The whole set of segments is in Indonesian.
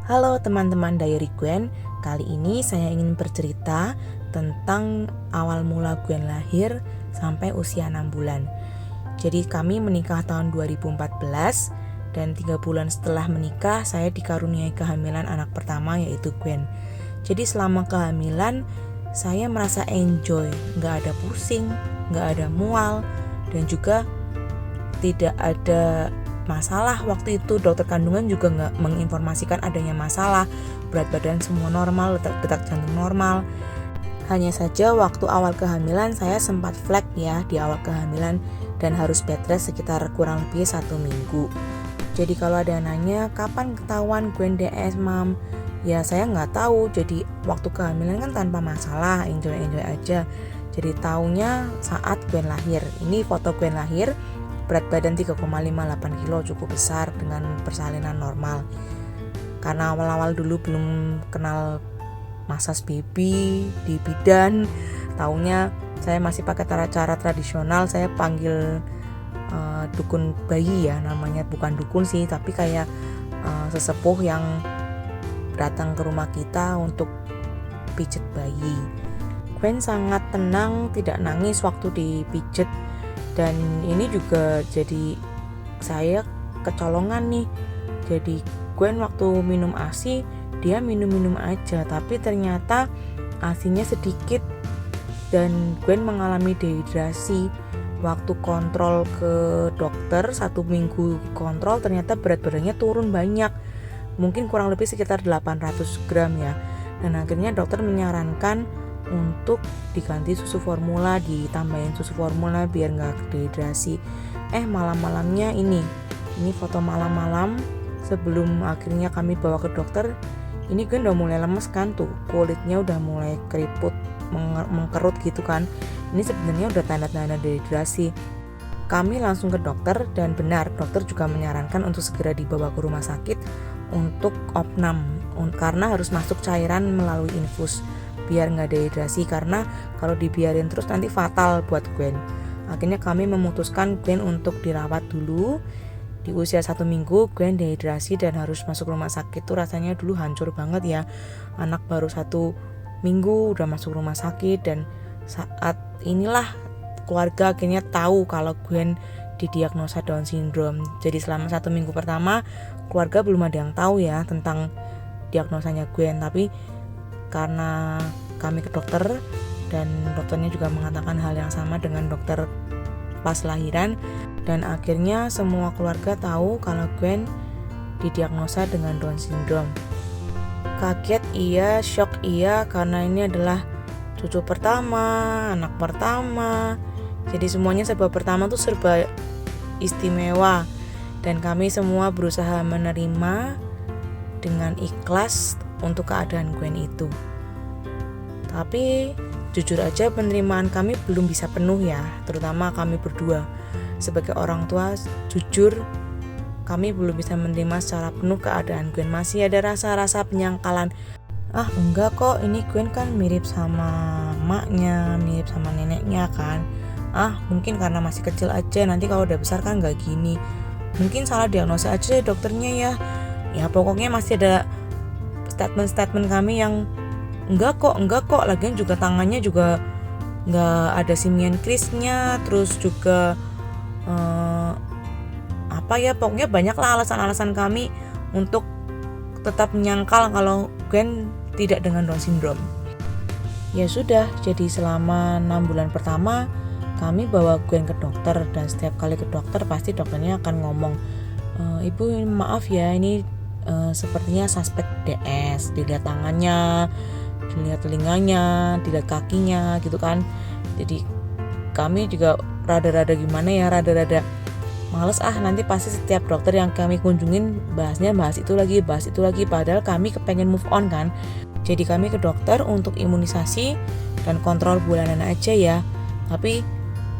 Halo teman-teman Diary Gwen, kali ini saya ingin bercerita tentang awal mula Gwen lahir sampai usia 6 bulan. Jadi kami menikah tahun 2014 dan 3 bulan setelah menikah saya dikaruniai kehamilan anak pertama yaitu Gwen. Jadi selama kehamilan saya merasa enjoy, gak ada pusing, gak ada mual dan juga tidak ada masalah. Waktu itu dokter kandungan juga nggak menginformasikan adanya masalah, berat badan semua normal, detak jantung normal. Hanya saja waktu awal kehamilan saya sempat flek ya di awal kehamilan dan harus bed rest sekitar kurang lebih 1 minggu. Jadi kalau ada yang nanya kapan ketahuan Gwen DS Mam, ya saya nggak tahu. Jadi waktu kehamilan kan tanpa masalah, enjoy aja. Jadi taunya saat Gwen lahir. Ini foto Gwen lahir. Berat badan 3,58 kilo, cukup besar dengan persalinan normal. Karena awal-awal dulu belum kenal massage baby di bidan, taunya saya masih pakai cara tradisional. Saya panggil dukun bayi ya namanya, bukan dukun sih, tapi kayak sesepuh yang datang ke rumah kita untuk pijet bayi. Gwen sangat tenang, tidak nangis waktu dipijet. Dan ini juga jadi saya kecolongan nih. Jadi Gwen waktu minum ASI dia minum aja, tapi ternyata ASInya sedikit dan Gwen mengalami dehidrasi. Waktu kontrol ke dokter 1 minggu kontrol, ternyata berat badannya turun banyak, mungkin kurang lebih sekitar 800 gram ya. Dan akhirnya dokter menyarankan untuk diganti susu formula, ditambahin susu formula biar nggak dehidrasi. Malam-malamnya ini foto malam-malam sebelum akhirnya kami bawa ke dokter. Ini kan udah mulai lemes kan tuh, kulitnya udah mulai keriput, mengkerut gitu kan. Ini sebenarnya udah tanda-tanda dehidrasi. Kami langsung ke dokter dan benar dokter juga menyarankan untuk segera dibawa ke rumah sakit untuk opnam karena harus masuk cairan melalui infus biar nggak dehidrasi, karena kalau dibiarin terus nanti fatal buat Gwen. Akhirnya kami memutuskan Gwen untuk dirawat dulu. Di usia 1 minggu Gwen dehidrasi dan harus masuk rumah sakit. Tuh rasanya dulu hancur banget ya, anak baru 1 minggu udah masuk rumah sakit. Dan saat inilah keluarga akhirnya tahu kalau Gwen didiagnosa Down syndrome. Jadi selama 1 minggu pertama keluarga belum ada yang tahu ya tentang diagnosanya Gwen, tapi karena kami ke dokter dan dokternya juga mengatakan hal yang sama dengan dokter pas lahiran, dan akhirnya semua keluarga tahu kalau Gwen didiagnosa dengan Down syndrome. Kaget iya, shock iya, karena ini adalah cucu pertama, anak pertama. Jadi semuanya serba pertama tuh serba istimewa, dan kami semua berusaha menerima dengan ikhlas untuk keadaan Gwen itu. Tapi jujur aja penerimaan kami belum bisa penuh ya, terutama kami berdua sebagai orang tua. Jujur kami belum bisa menerima secara penuh keadaan Gwen. Masih ada rasa-rasa penyangkalan. Enggak kok, ini Gwen kan mirip sama maknya, mirip sama neneknya kan. Mungkin karena masih kecil aja, nanti kalau udah besar kan gak gini. Mungkin salah diagnosa aja dokternya ya. Ya pokoknya masih ada statement kami yang enggak kok, lagian juga tangannya juga enggak ada simian krisnya, terus juga pokoknya banyaklah alasan-alasan kami untuk tetap menyangkal kalau Gwen tidak dengan Down syndrome. Ya sudah, jadi selama 6 bulan pertama kami bawa Gwen ke dokter, dan setiap kali ke dokter pasti dokternya akan ngomong, Ibu maaf ya, ini sepertinya suspek DS, dilihat tangannya, dilihat telinganya, dilihat kakinya gitu kan. Jadi kami juga rada-rada males nanti pasti setiap dokter yang kami kunjungin bahas itu lagi, padahal kami kepengen move on kan. Jadi kami ke dokter untuk imunisasi dan kontrol bulanan aja ya, tapi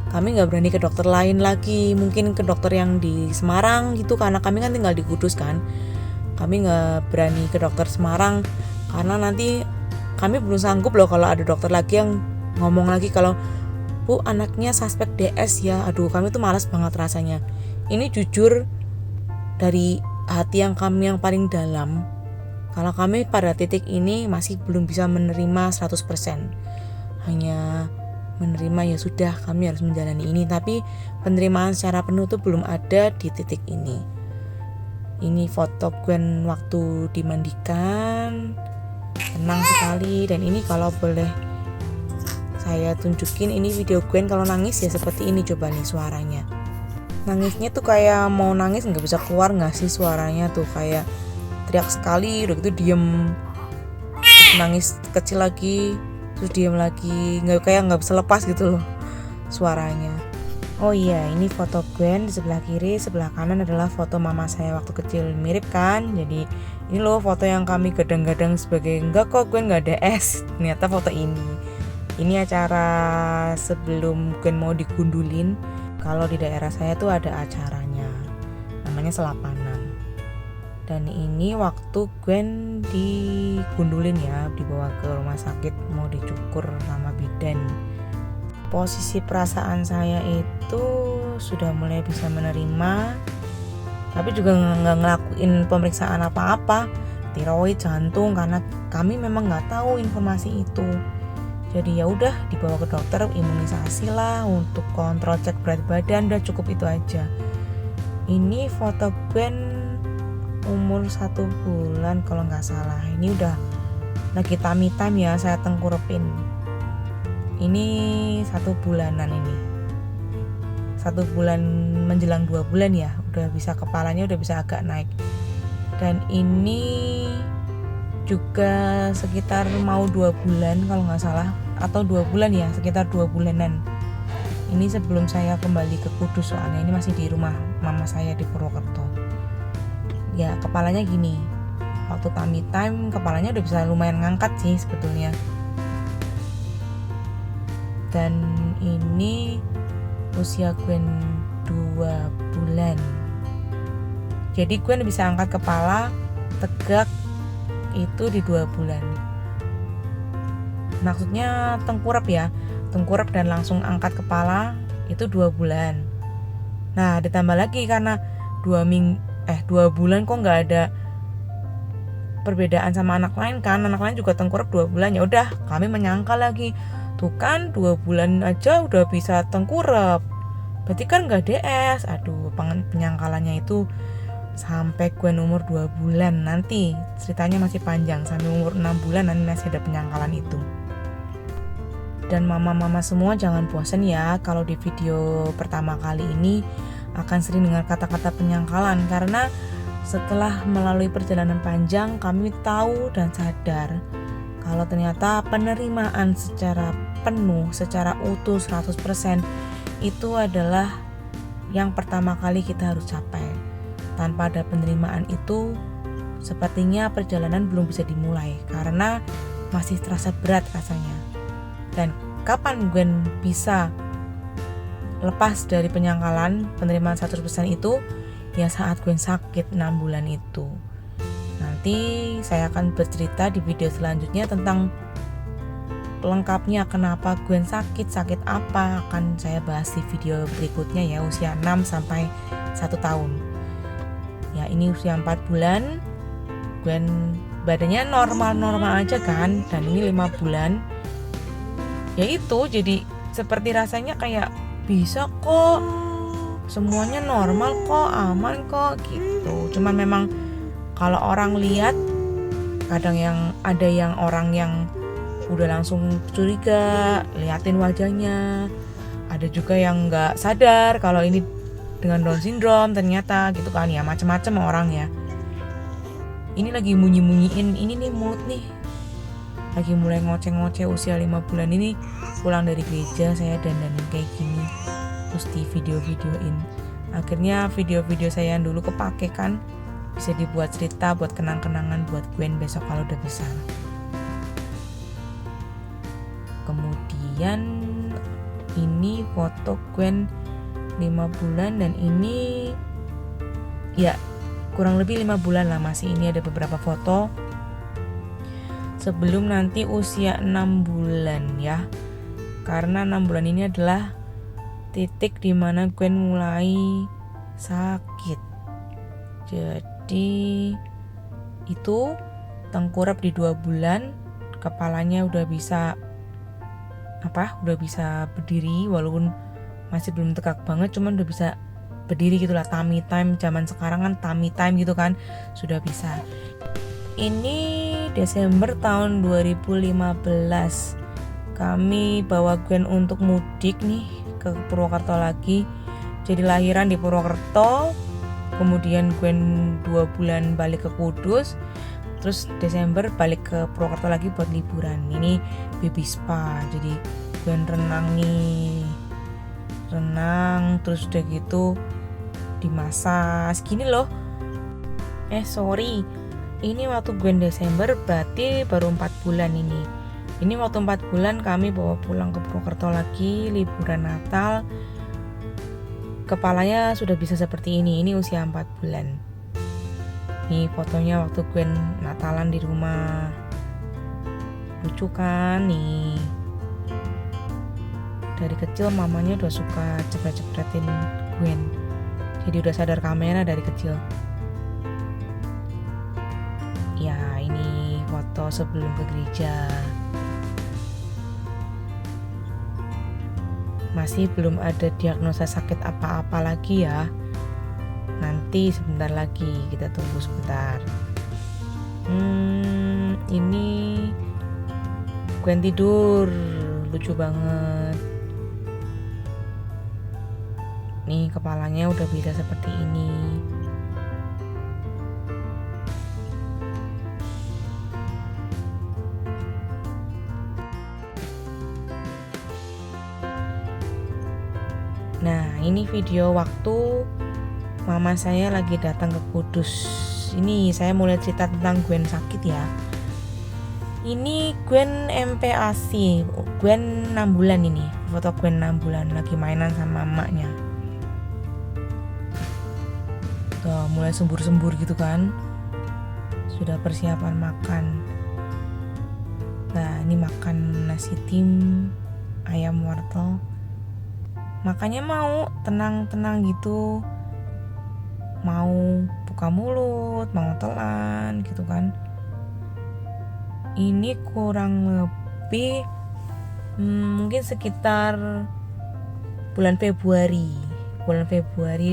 kami gak berani ke dokter lain lagi, mungkin ke dokter yang di Semarang gitu, karena kami kan tinggal di Kudus kan. Kami gak berani ke dokter Semarang karena nanti kami belum sanggup loh kalau ada dokter lagi yang ngomong lagi kalau Bu anaknya suspek DS ya. Aduh, kami tuh malas banget rasanya. Ini jujur dari hati yang kami yang paling dalam, Kalau kami pada titik ini masih belum bisa menerima 100%. Hanya menerima, ya sudah, kami harus menjalani ini, tapi penerimaan secara penuh tuh belum ada di titik ini. Ini foto Gwen waktu dimandikan, tenang sekali. Dan ini kalau boleh saya tunjukin, ini video Gwen kalau nangis ya seperti ini. Coba nih suaranya, nangisnya tuh kayak mau nangis nggak bisa keluar nggak sih suaranya tuh, kayak teriak sekali, udah gitu diem, terus nangis kecil lagi, terus diem lagi, kayak nggak bisa lepas gitu loh suaranya. Oh iya, ini foto Gwen di sebelah kiri, sebelah kanan adalah foto mama saya waktu kecil. Mirip kan? Jadi ini loh foto yang kami gadang-gadang sebagai enggak kok Gwen nggak ada es. Ternyata foto ini. Ini acara sebelum Gwen mau digundulin. Kalau di daerah saya tuh ada acaranya, namanya selapanan. Dan ini waktu Gwen digundulin ya, dibawa ke rumah sakit mau dicukur sama bidan. Posisi perasaan saya itu sudah mulai bisa menerima, tapi juga nggak ngelakuin pemeriksaan apa-apa, tiroid, jantung, karena kami memang nggak tahu informasi itu. Jadi ya udah dibawa ke dokter, imunisasi lah untuk kontrol cek berat badan, udah cukup itu aja. Ini foto Gwen umur 1 bulan kalau nggak salah. Ini udah lagi tummy time ya, saya tengkurepin. Ini 1 bulanan, ini 1 bulan menjelang 2 bulan ya, udah bisa, kepalanya udah bisa agak naik. Dan ini juga sekitar mau 2 bulan kalau nggak salah, atau 2 bulan ya, sekitar 2 bulanan. Ini sebelum saya kembali ke Kudus, soalnya ini masih di rumah mama saya di Purwokerto. Ya kepalanya gini, waktu tummy time kepalanya udah bisa lumayan ngangkat sih sebetulnya. Dan ini usia Gwen 2 bulan. Jadi Gwen bisa angkat kepala tegak itu di 2 bulan. Maksudnya tengkurap ya, tengkurap dan langsung angkat kepala itu 2 bulan. Nah ditambah lagi karena 2 bulan kok nggak ada perbedaan sama anak lain kan, anak lain juga tengkurap 2 bulan. Ya udah kami menyangka lagi, tuh kan 2 bulan aja udah bisa tengkurap, berarti kan gak DS. Aduh, penyangkalannya itu sampai Gwen umur 2 bulan. Nanti ceritanya masih panjang, sampai umur 6 bulan nanti masih ada penyangkalan itu. Dan mama-mama semua jangan bosan ya, kalau di video pertama kali ini akan sering dengar kata-kata penyangkalan, karena setelah melalui perjalanan panjang kami tahu dan sadar kalau ternyata penerimaan secara penuh, secara utuh 100% itu adalah yang pertama kali kita harus capai. Tanpa ada penerimaan itu, sepertinya perjalanan belum bisa dimulai karena masih terasa berat rasanya. Dan kapan Gwen bisa lepas dari penyangkalan penerimaan 100% itu? Ya saat Gwen sakit 6 bulan itu. Nanti saya akan bercerita di video selanjutnya tentang lengkapnya kenapa Gwen sakit apa, akan saya bahas di video berikutnya ya, usia 6 sampai 1 tahun. Ya ini usia 4 bulan, Gwen badannya normal-normal aja kan, dan ini 5 bulan. Ya itu jadi seperti rasanya kayak bisa kok, semuanya normal kok, aman kok gitu. Cuman memang kalau orang lihat, kadang yang ada yang orang yang udah langsung curiga, liatin wajahnya. Ada juga yang nggak sadar kalau ini dengan Down syndrome ternyata gitu kan ya, macam-macam orang ya. Ini lagi munyi-munyiin ini nih mulut nih, lagi mulai ngoceh-ngoceh usia 5 bulan ini. Pulang dari gereja saya dandanin kayak gini, terus di video-videoin. Akhirnya video-video saya yang dulu kepake kan, bisa dibuat cerita buat kenang-kenangan buat Gwen besok kalau udah besar. Kemudian ini foto Gwen 5 bulan, dan ini ya kurang lebih 5 bulan lah masih. Ini ada beberapa foto sebelum nanti usia 6 bulan ya, karena 6 bulan ini adalah titik dimana Gwen mulai sakit. Jadi itu tengkurap di 2 bulan, kepalanya udah bisa berdiri, walaupun masih belum tegak banget, cuman udah bisa berdiri gitulah. Tummy time zaman sekarang kan tummy time gitu kan, sudah bisa. Ini Desember tahun 2015 kami bawa Gwen untuk mudik nih ke Purwokerto lagi. Jadi lahiran di Purwokerto, kemudian Gwen 2 bulan balik ke Kudus, terus Desember balik ke Purwokerto lagi buat liburan. Ini baby spa, jadi Gwen renang terus udah gitu dimasas gini loh. Ini waktu Gwen Desember berarti baru 4 bulan ini. Ini waktu 4 bulan kami bawa pulang ke Purwokerto lagi liburan Natal. Kepalanya sudah bisa seperti ini usia 4 bulan. Ini fotonya waktu Gwen Natalan di rumah. Lucu kan nih. Dari kecil mamanya udah suka cepet-cepetin Gwen. Jadi udah sadar kamera dari kecil. Ya, ini foto sebelum ke gereja. Masih belum ada diagnosa sakit apa-apa lagi ya. Nanti sebentar lagi, kita tunggu sebentar. Ini Gwen tidur, lucu banget. Nih kepalanya udah bisa seperti ini. Nah, ini video waktu mama saya lagi datang ke Kudus. Ini saya mulai cerita tentang Gwen sakit ya. Ini Gwen MPASI, Gwen 6 bulan ini. Foto Gwen 6 bulan lagi mainan sama emaknya. Tuh, mulai sembur-sembur gitu kan. Sudah persiapan makan. Nah, ini makan nasi tim, ayam wortel. Makanya mau tenang-tenang gitu, mau buka mulut, mau telan gitu kan. Ini kurang lebih mungkin sekitar bulan Februari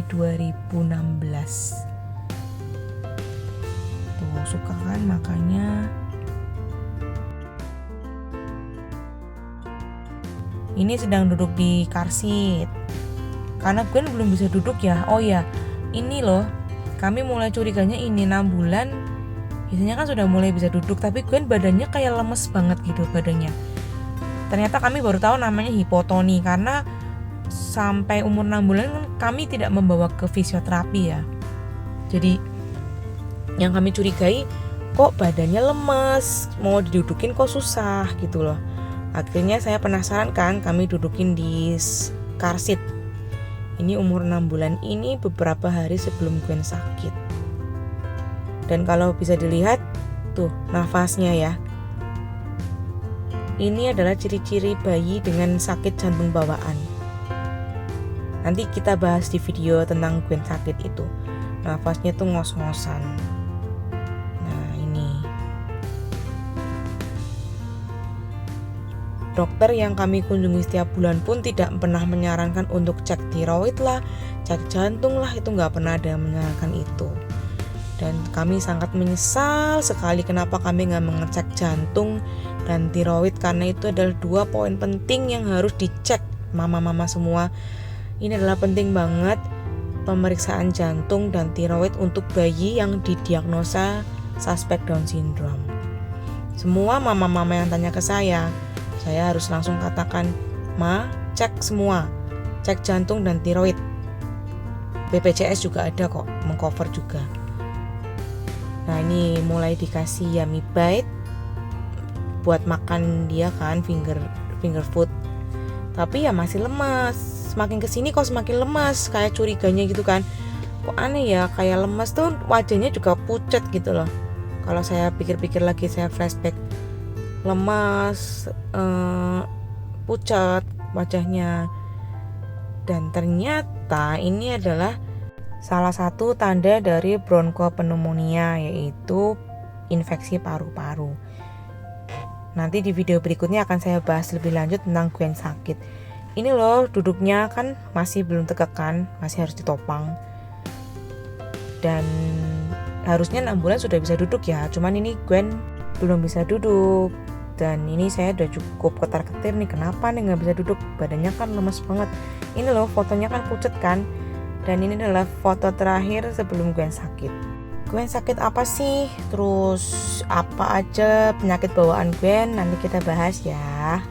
2016. Tuh suka kan makanya. Ini sedang duduk di car seat. Karena Gwen belum bisa duduk ya. Oh ya, ini loh. Kami mulai curiganya ini 6 bulan. Biasanya kan sudah mulai bisa duduk, tapi Gwen badannya kayak lemes banget gitu badannya. Ternyata kami baru tahu namanya hipotoni karena sampai umur 6 bulan kami tidak membawa ke fisioterapi ya. Jadi yang kami curigai, kok badannya lemes, mau didudukin kok susah gitu loh. Akhirnya saya penasaran kan, kami dudukin di car seat. Ini umur 6 bulan ini beberapa hari sebelum Gwen sakit. Dan kalau bisa dilihat tuh nafasnya ya. Ini adalah ciri-ciri bayi dengan sakit jantung bawaan. Nanti kita bahas di video tentang Gwen sakit itu. Nafasnya tuh ngos-ngosan. Nah ini. Dokter yang kami kunjungi setiap bulan pun tidak pernah menyarankan untuk cek tiroid lah, cek jantung lah, itu nggak pernah ada yang menyarankan itu. Dan kami sangat menyesal sekali kenapa kami nggak mengecek jantung dan tiroid, karena itu adalah 2 poin penting yang harus dicek mama-mama semua. Ini adalah penting banget, pemeriksaan jantung dan tiroid untuk bayi yang didiagnosa suspek Down syndrome. Semua mama-mama yang tanya ke saya harus langsung katakan, "Ma, cek semua, cek jantung dan tiroid." BPJS juga ada kok, mengcover juga. Nah ini mulai dikasih yummy bite buat makan dia kan, finger food. Tapi ya masih lemas. Semakin kesini kok semakin lemas, kayak curiganya gitu kan. Kok aneh ya, kayak lemas tuh wajahnya juga pucat gitu loh. Kalau saya pikir-pikir lagi, saya flashback, lemas, pucat wajahnya. Dan ternyata ini adalah salah satu tanda dari bronchopneumonia, yaitu infeksi paru-paru. Nanti di video berikutnya akan saya bahas lebih lanjut tentang Gwen sakit. Ini loh duduknya kan masih belum tegak kan, masih harus ditopang. Dan harusnya 6 bulan sudah bisa duduk ya, cuman ini Gwen belum bisa duduk. Dan ini saya udah cukup ketar-ketir nih, kenapa nih nggak bisa duduk, badannya kan lemes banget. Ini loh fotonya kan pucet kan. Dan ini adalah foto terakhir sebelum Gwen sakit. Gwen sakit apa sih? Terus apa aja penyakit bawaan Gwen? Nanti kita bahas ya.